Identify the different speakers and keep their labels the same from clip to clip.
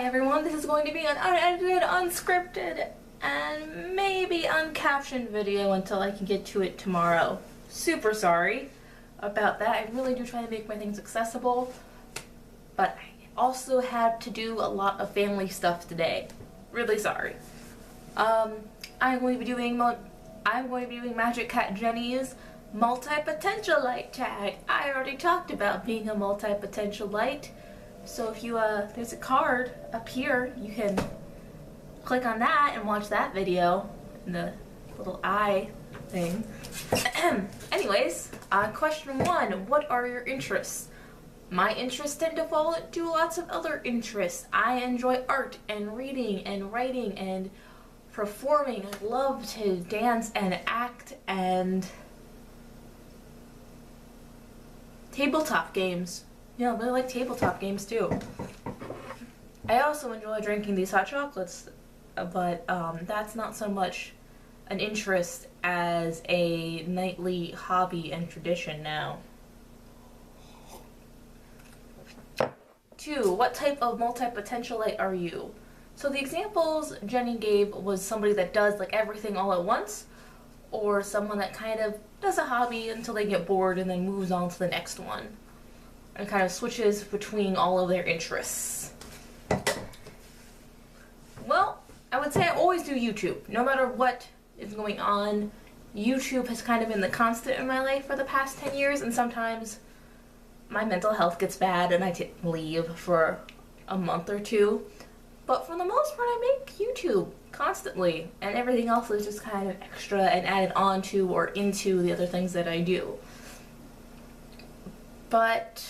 Speaker 1: everyone, this is going to be an unedited, unscripted, and maybe uncaptioned video until I can get to it tomorrow. Super sorry about that. I really do try to make my things accessible, but I also had to do a lot of family stuff today. Really sorry. I'm going to be doing Magic Cat Jenny's Multipotentialite Tag. I already talked about being a multipotentialite. So if you, there's a card up here, you can click on that and watch that video in the little eye thing. Anyways, question 1, what are your interests? My interests tend to fall into lots of other interests. I enjoy art and reading and writing and performing. I love to dance and act and tabletop games. Yeah, I really like tabletop games too. I also enjoy drinking these hot chocolates, but that's not so much an interest as a nightly hobby and tradition now. 2, what type of multipotentialite are you? So the examples Jenny gave was somebody that does like everything all at once, or someone that kind of does a hobby until they get bored and then moves on to the next one, and kind of switches between all of their interests. Well, I would say I always do YouTube. No matter what is going on, YouTube has kind of been the constant in my life for the past 10 years, and sometimes my mental health gets bad and I leave for a month or two. But for the most part, I make YouTube constantly, and everything else is just kind of extra and added on to or into the other things that I do. But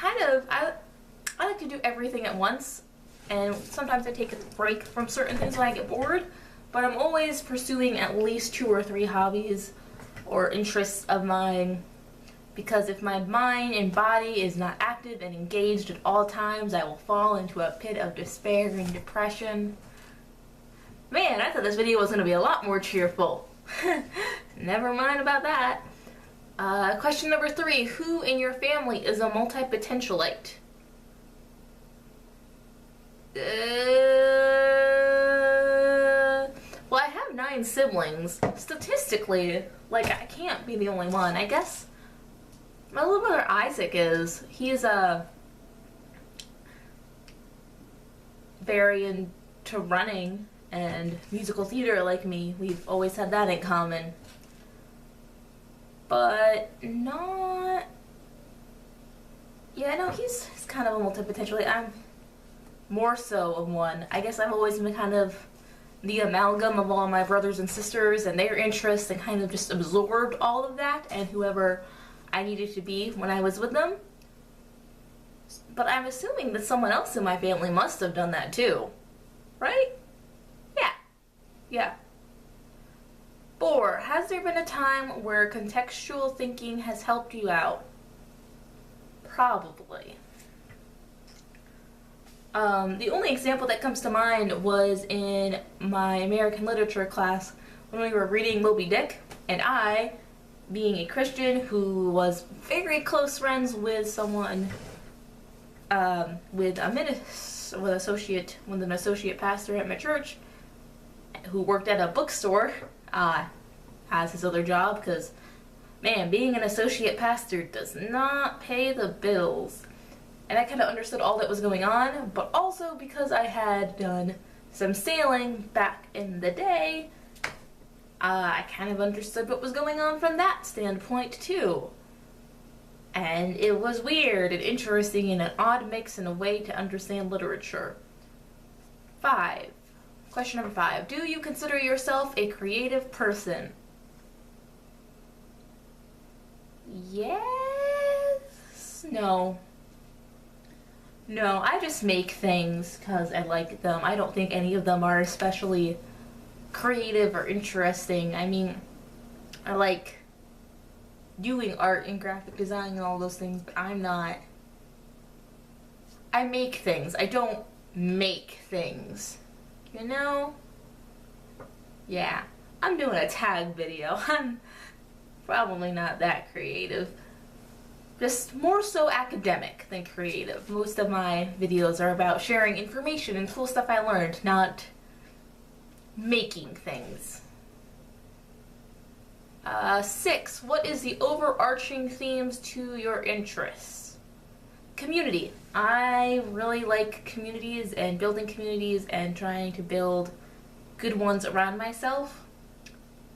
Speaker 1: I like to do everything at once, and sometimes I take a break from certain things when I get bored, but I'm always pursuing at least 2 or 3 hobbies or interests of mine, because if my mind and body is not active and engaged at all times, I will fall into a pit of despair and depression. Man, I thought this video was going to be a lot more cheerful. Never mind about that. Question number 3, who in your family is a multipotentialite? Well, I have 9 siblings. Statistically, like, I can't be the only one. I guess my little brother Isaac is. He's very into running and musical theater like me. We've always had that in common. But not... Yeah, no, he's kind of a multipotentialite. I'm more so of one. I guess I've always been kind of the amalgam of all my brothers and sisters and their interests, and kind of just absorbed all of that and whoever I needed to be when I was with them. But I'm assuming that someone else in my family must have done that too. Right? Yeah. Yeah. 4, has there been a time where contextual thinking has helped you out? Probably. The only example that comes to mind was in my American literature class when we were reading Moby Dick, and I, being a Christian who was very close friends with someone, with an associate pastor at my church, who worked at a bookstore, as his other job, because, man, being an associate pastor does not pay the bills. And I kind of understood all that was going on, but also because I had done some sailing back in the day, I kind of understood what was going on from that standpoint too. And it was weird and interesting in an odd mix in a way to understand literature. 5. Question number 5. Do you consider yourself a creative person? Yes. No. No, I just make things because I like them. I don't think any of them are especially creative or interesting. I mean, I like doing art and graphic design and all those things, but I'm not... I make things. I don't make things. You know? Yeah. I'm doing a tag video. I'm probably not that creative. just more so academic than creative. Most of my videos are about sharing information and cool stuff I learned, not making things. 6, what is the overarching themes to your interests? Community. I really like communities and building communities and trying to build good ones around myself.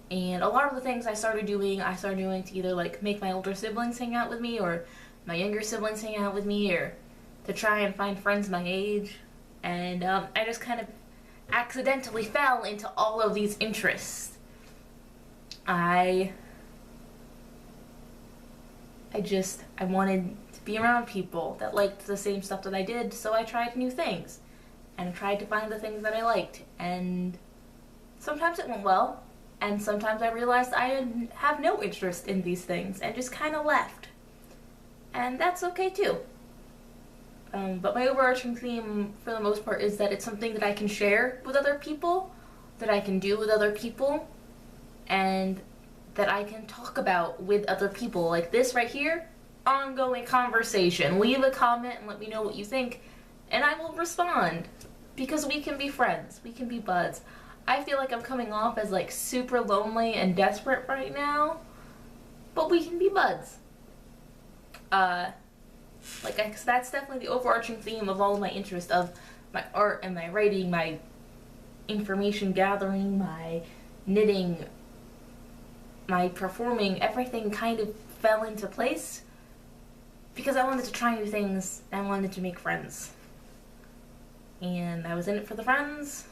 Speaker 1: And a lot of the things I started doing to either like make my older siblings hang out with me or my younger siblings hang out with me, or to try and find friends my age. And I just kind of accidentally fell into all of these interests. I wanted to be around people that liked the same stuff that I did, so I tried new things and tried to find the things that I liked, and sometimes it went well, and sometimes I realized I have no interest in these things and just kind of left, and that's okay too. But my overarching theme for the most part is that it's something that I can share with other people, that I can do with other people, and that I can talk about with other people. Like this right here, ongoing conversation. Leave a comment and let me know what you think, and I will respond, because we can be friends, we can be buds. I feel like I'm coming off as like super lonely and desperate right now, but we can be buds. That's definitely the overarching theme of all of my interest, of my art and my writing, my information gathering, my knitting, my performing. Everything kind of fell into place because I wanted to try new things and I wanted to make friends. And I was in it for the friends,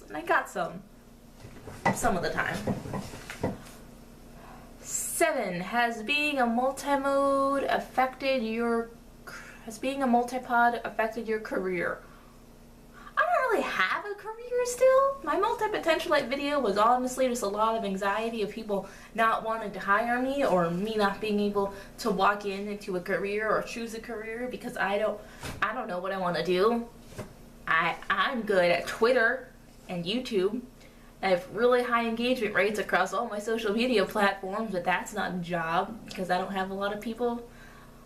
Speaker 1: and I got some of the time. 7, has being a multipod affected your career? I don't really have a career still. My Multipotentialite video was honestly just a lot of anxiety of people not wanting to hire me, or me not being able to walk into a career or choose a career because I don't know what I want to do. I'm good at Twitter and YouTube. I have really high engagement rates across all my social media platforms, but that's not a job because I don't have a lot of people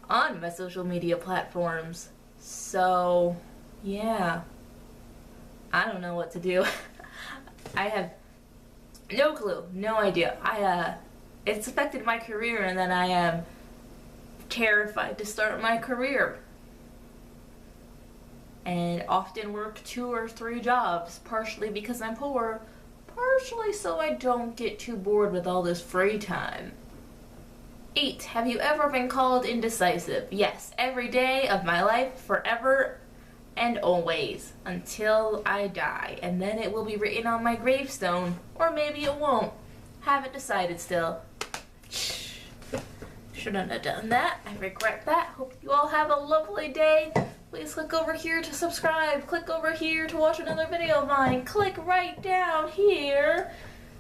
Speaker 1: on my social media platforms. So, yeah. I don't know what to do. I have no clue, no idea. It's affected my career, and then I am terrified to start my career. And often work 2 or 3 jobs, partially because I'm poor, partially so I don't get too bored with all this free time. 8, have you ever been called indecisive? Yes, every day of my life, forever and always, until I die. And then it will be written on my gravestone, or maybe it won't. Haven't decided still. Shouldn't have done that. I regret that. Hope you all have a lovely day. Please click over here to subscribe. Click over here to watch another video of mine. Click right down here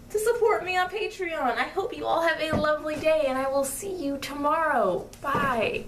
Speaker 1: to support me on Patreon. I hope you all have a lovely day, and I will see you tomorrow. Bye.